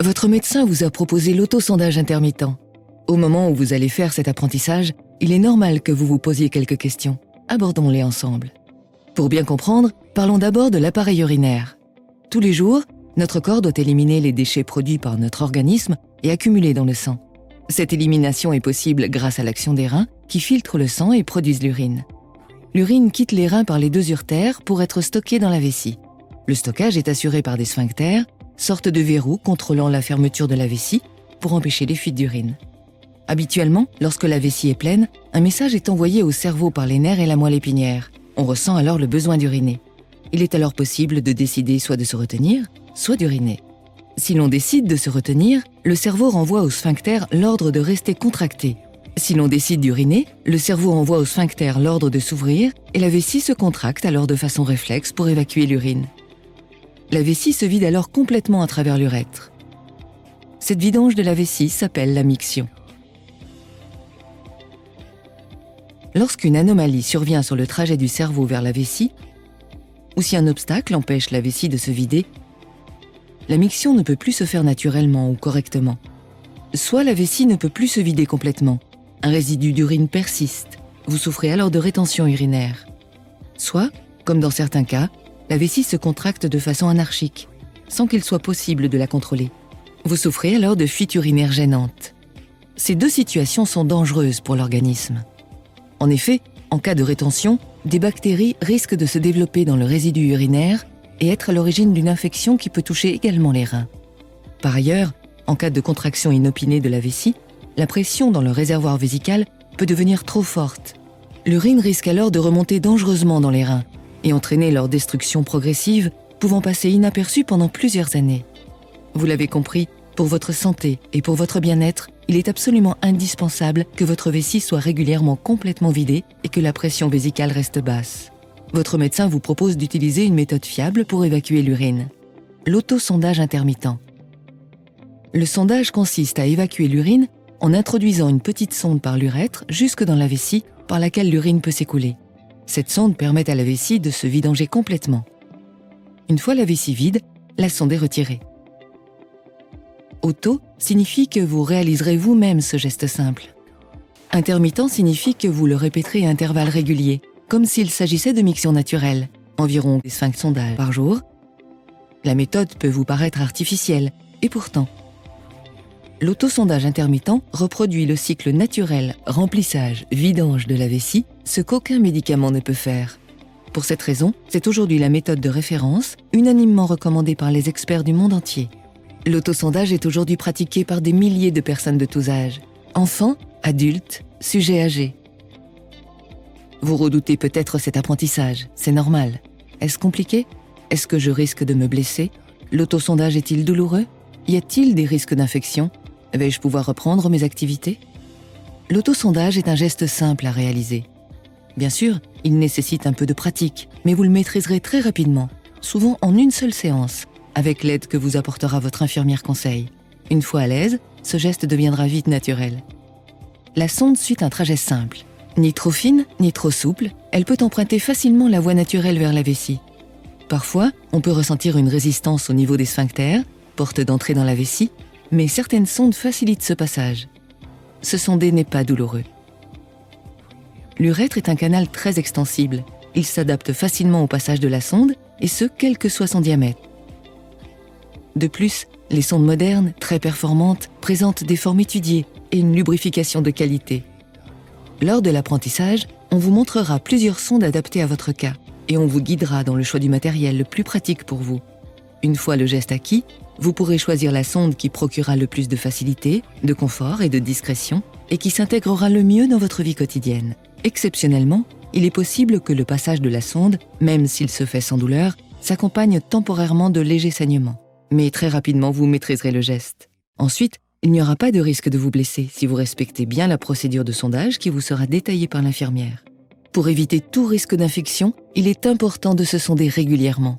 Votre médecin vous a proposé l'autosondage intermittent. Au moment où vous allez faire cet apprentissage, il est normal que vous vous posiez quelques questions. Abordons-les ensemble. Pour bien comprendre, parlons d'abord de l'appareil urinaire. Tous les jours, notre corps doit éliminer les déchets produits par notre organisme et accumulés dans le sang. Cette élimination est possible grâce à l'action des reins qui filtrent le sang et produisent l'urine. L'urine quitte les reins par les deux uretères pour être stockée dans la vessie. Le stockage est assuré par des sphincters, sorte de verrous contrôlant la fermeture de la vessie pour empêcher les fuites d'urine. Habituellement, lorsque la vessie est pleine, un message est envoyé au cerveau par les nerfs et la moelle épinière. On ressent alors le besoin d'uriner. Il est alors possible de décider soit de se retenir, soit d'uriner. Si l'on décide de se retenir, le cerveau renvoie au sphincter l'ordre de rester contracté. Si l'on décide d'uriner, le cerveau envoie au sphincter l'ordre de s'ouvrir et la vessie se contracte alors de façon réflexe pour évacuer l'urine. La vessie se vide alors complètement à travers l'urètre. Cette vidange de la vessie s'appelle la miction. Lorsqu'une anomalie survient sur le trajet du cerveau vers la vessie, ou si un obstacle empêche la vessie de se vider, la miction ne peut plus se faire naturellement ou correctement. Soit la vessie ne peut plus se vider complètement, un résidu d'urine persiste, vous souffrez alors de rétention urinaire. Soit, comme dans certains cas, la vessie se contracte de façon anarchique, sans qu'il soit possible de la contrôler. Vous souffrez alors de fuites urinaires gênantes. Ces deux situations sont dangereuses pour l'organisme. En effet, en cas de rétention, des bactéries risquent de se développer dans le résidu urinaire et être à l'origine d'une infection qui peut toucher également les reins. Par ailleurs, en cas de contraction inopinée de la vessie, la pression dans le réservoir vésical peut devenir trop forte. L'urine risque alors de remonter dangereusement dans les reins et entraîner leur destruction progressive, pouvant passer inaperçue pendant plusieurs années. Vous l'avez compris, pour votre santé et pour votre bien-être, il est absolument indispensable que votre vessie soit régulièrement complètement vidée et que la pression vésicale reste basse. Votre médecin vous propose d'utiliser une méthode fiable pour évacuer l'urine. L'autosondage intermittent. Le sondage consiste à évacuer l'urine en introduisant une petite sonde par l'urètre jusque dans la vessie par laquelle l'urine peut s'écouler. Cette sonde permet à la vessie de se vidanger complètement. Une fois la vessie vide, la sonde est retirée. Auto signifie que vous réaliserez vous-même ce geste simple. Intermittent signifie que vous le répéterez à intervalles réguliers, comme s'il s'agissait de miction naturelle, environ 5 sondages par jour. La méthode peut vous paraître artificielle, et pourtant, l'autosondage intermittent reproduit le cycle naturel remplissage-vidange de la vessie, ce qu'aucun médicament ne peut faire. Pour cette raison, c'est aujourd'hui la méthode de référence, unanimement recommandée par les experts du monde entier. L'autosondage est aujourd'hui pratiqué par des milliers de personnes de tous âges, enfants, adultes, sujets âgés. Vous redoutez peut-être cet apprentissage, c'est normal. Est-ce compliqué? Est-ce que je risque de me blesser? L'autosondage est-il douloureux? Y a-t-il des risques d'infection? Vais-je pouvoir reprendre mes activités? L'autosondage est un geste simple à réaliser. Bien sûr, il nécessite un peu de pratique, mais vous le maîtriserez très rapidement, souvent en une seule séance, avec l'aide que vous apportera votre infirmière conseil. Une fois à l'aise, ce geste deviendra vite naturel. La sonde suit un trajet simple. Ni trop fine, ni trop souple, elle peut emprunter facilement la voie naturelle vers la vessie. Parfois, on peut ressentir une résistance au niveau des sphincters, porte d'entrée dans la vessie, mais certaines sondes facilitent ce passage. Se sonder n'est pas douloureux. L'urètre est un canal très extensible. Il s'adapte facilement au passage de la sonde, et ce, quel que soit son diamètre. De plus, les sondes modernes, très performantes, présentent des formes étudiées et une lubrification de qualité. Lors de l'apprentissage, on vous montrera plusieurs sondes adaptées à votre cas et on vous guidera dans le choix du matériel le plus pratique pour vous. Une fois le geste acquis, vous pourrez choisir la sonde qui procurera le plus de facilité, de confort et de discrétion et qui s'intégrera le mieux dans votre vie quotidienne. Exceptionnellement, il est possible que le passage de la sonde, même s'il se fait sans douleur, s'accompagne temporairement de légers saignements. Mais très rapidement, vous maîtriserez le geste. Ensuite, il n'y aura pas de risque de vous blesser si vous respectez bien la procédure de sondage qui vous sera détaillée par l'infirmière. Pour éviter tout risque d'infection, il est important de se sonder régulièrement.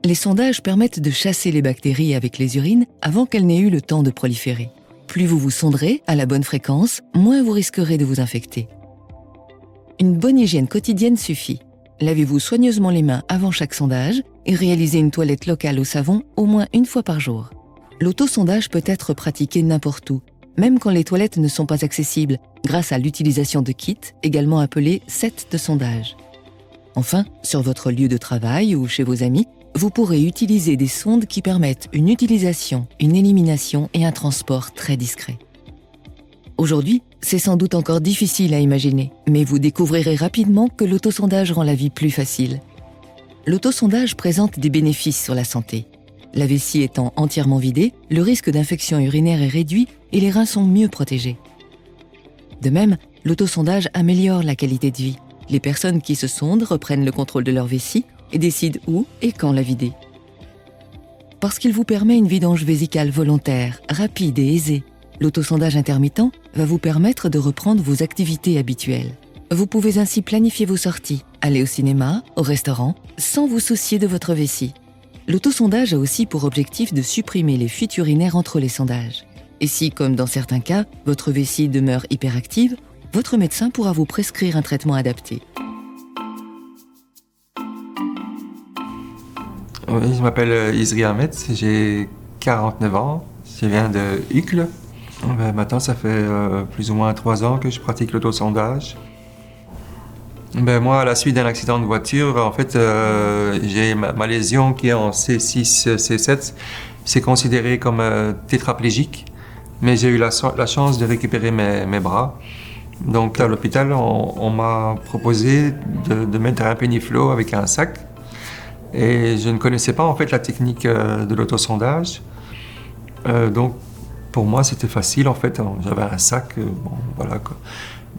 Les sondages permettent de chasser les bactéries avec les urines avant qu'elles n'aient eu le temps de proliférer. Plus vous vous sonderez à la bonne fréquence, moins vous risquerez de vous infecter. Une bonne hygiène quotidienne suffit. Lavez-vous soigneusement les mains avant chaque sondage et réalisez une toilette locale au savon au moins une fois par jour. L'autosondage peut être pratiqué n'importe où, même quand les toilettes ne sont pas accessibles, grâce à l'utilisation de kits, également appelés sets de sondage. Enfin, sur votre lieu de travail ou chez vos amis, vous pourrez utiliser des sondes qui permettent une utilisation, une élimination et un transport très discret. Aujourd'hui, c'est sans doute encore difficile à imaginer, mais vous découvrirez rapidement que l'autosondage rend la vie plus facile. L'autosondage présente des bénéfices sur la santé. La vessie étant entièrement vidée, le risque d'infection urinaire est réduit et les reins sont mieux protégés. De même, l'autosondage améliore la qualité de vie. Les personnes qui se sondent reprennent le contrôle de leur vessie et décident où et quand la vider. Parce qu'il vous permet une vidange vésicale volontaire, rapide et aisée, l'autosondage intermittent va vous permettre de reprendre vos activités habituelles. Vous pouvez ainsi planifier vos sorties, aller au cinéma, au restaurant, sans vous soucier de votre vessie. L'autosondage a aussi pour objectif de supprimer les fuites urinaires entre les sondages. Et si, comme dans certains cas, votre vessie demeure hyperactive, votre médecin pourra vous prescrire un traitement adapté. Oui, je m'appelle Isri Ahmed, j'ai 49 ans, je viens de Uccle. Maintenant, ça fait plus ou moins 3 ans que je pratique l'autosondage. Moi, à la suite d'un accident de voiture, en fait, j'ai ma lésion qui est en C6, C7. C'est considéré comme tétraplégique, mais j'ai eu la chance de récupérer mes bras. Donc, à l'hôpital, on m'a proposé de mettre un péniflo avec un sac. Et je ne connaissais pas, en fait, la technique de l'autosondage. Donc, pour moi, c'était facile, en fait. J'avais un sac, bon, voilà, quoi.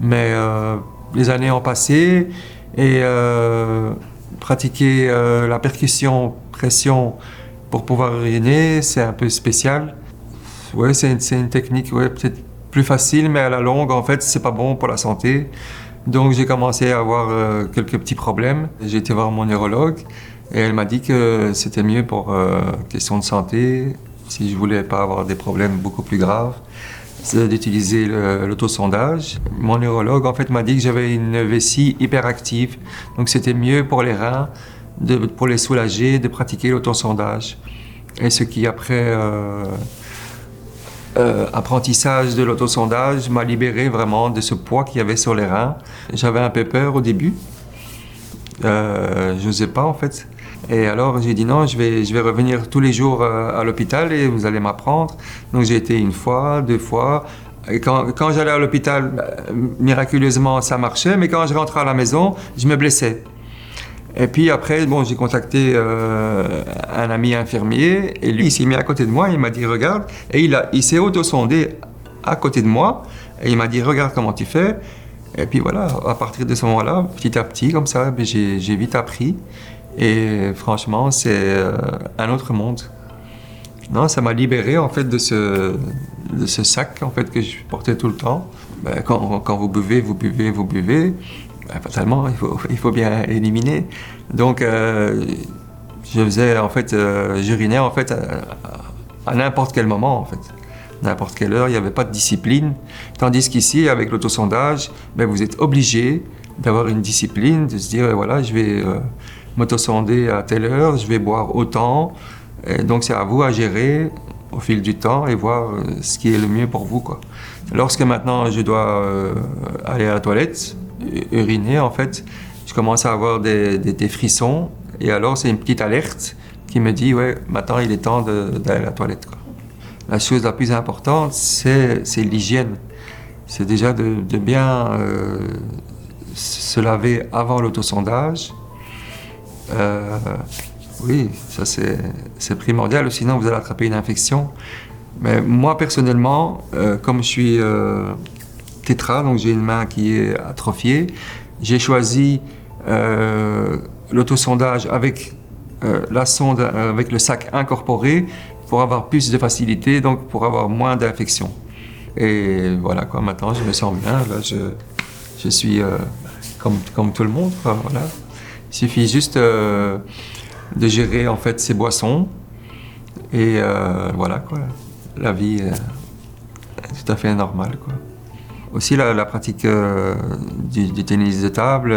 Mais les années ont passé et pratiquer la percussion, pression pour pouvoir uriner, c'est un peu spécial. Ouais, c'est une technique peut-être plus facile, mais à la longue, en fait, c'est pas bon pour la santé. Donc, j'ai commencé à avoir quelques petits problèmes. J'ai été voir mon neurologue et elle m'a dit que c'était mieux pour question de santé, si je voulais pas avoir des problèmes beaucoup plus graves, c'est d'utiliser l'autosondage. Mon neurologue, en fait, m'a dit que j'avais une vessie hyperactive. Donc, c'était mieux pour les reins, pour les soulager, de pratiquer l'autosondage. Et ce qui, après apprentissage de l'autosondage, m'a libéré vraiment de ce poids qu'il y avait sur les reins. J'avais un peu peur au début. Je n'osais pas, en fait. Et alors, j'ai dit non, je vais revenir tous les jours à l'hôpital et vous allez m'apprendre. Donc, j'ai été 1 fois, 2 fois. Et quand j'allais à l'hôpital, miraculeusement, ça marchait. Mais quand je rentrais à la maison, je me blessais. Et puis après, bon, j'ai contacté un ami infirmier. Et lui, il s'est mis à côté de moi. Il m'a dit, regarde. Et il s'est autosondé à côté de moi. Et il m'a dit, regarde comment tu fais. Et puis voilà, à partir de ce moment-là, petit à petit, comme ça, j'ai vite appris. Et franchement, c'est un autre monde. Non, ça m'a libéré en fait de ce sac en fait que je portais tout le temps. Quand vous buvez, vous buvez, vous buvez. Fatalement, il faut bien éliminer. Donc, je faisais en fait, j'urinais en fait à n'importe quel moment en fait, n'importe quelle heure. Il n'y avait pas de discipline. Tandis qu'ici, avec l'autosondage, vous êtes obligé d'avoir une discipline, de se dire voilà, je vais m'autosonder à telle heure, je vais boire autant. Et donc c'est à vous à gérer au fil du temps et voir ce qui est le mieux pour vous, quoi. Lorsque maintenant je dois aller à la toilette, uriner en fait, je commence à avoir des frissons et alors c'est une petite alerte qui me dit ouais, maintenant il est temps d'aller à la toilette, quoi. La chose la plus importante, c'est l'hygiène. C'est déjà de bien se laver avant l'autosondage. Oui, ça c'est primordial, sinon vous allez attraper une infection. Mais moi personnellement, comme je suis tétra, donc j'ai une main qui est atrophiée, j'ai choisi l'autosondage avec la sonde, avec le sac incorporé pour avoir plus de facilité, donc pour avoir moins d'infections. Et voilà quoi, maintenant je me sens bien, là je suis comme tout le monde, quoi, voilà. Il suffit juste de gérer en fait ses boissons et voilà quoi, la vie est tout à fait normale, quoi. Aussi la pratique du tennis de table,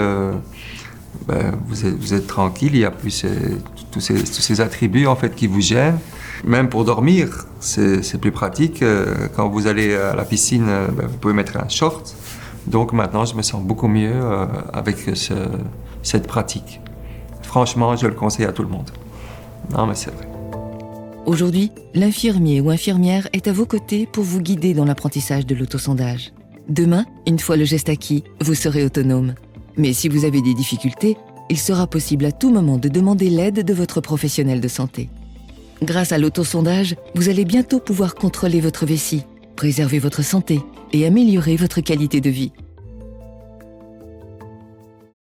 vous êtes tranquille, il n'y a plus tous ces attributs en fait qui vous gênent. Même pour dormir, c'est plus pratique. Quand vous allez à la piscine, vous pouvez mettre un short. Donc maintenant, je me sens beaucoup mieux avec cette pratique. Franchement, je le conseille à tout le monde. Non, mais c'est vrai. Aujourd'hui, l'infirmier ou infirmière est à vos côtés pour vous guider dans l'apprentissage de l'autosondage. Demain, une fois le geste acquis, vous serez autonome. Mais si vous avez des difficultés, il sera possible à tout moment de demander l'aide de votre professionnel de santé. Grâce à l'autosondage, vous allez bientôt pouvoir contrôler votre vessie, préserver votre santé et améliorer votre qualité de vie.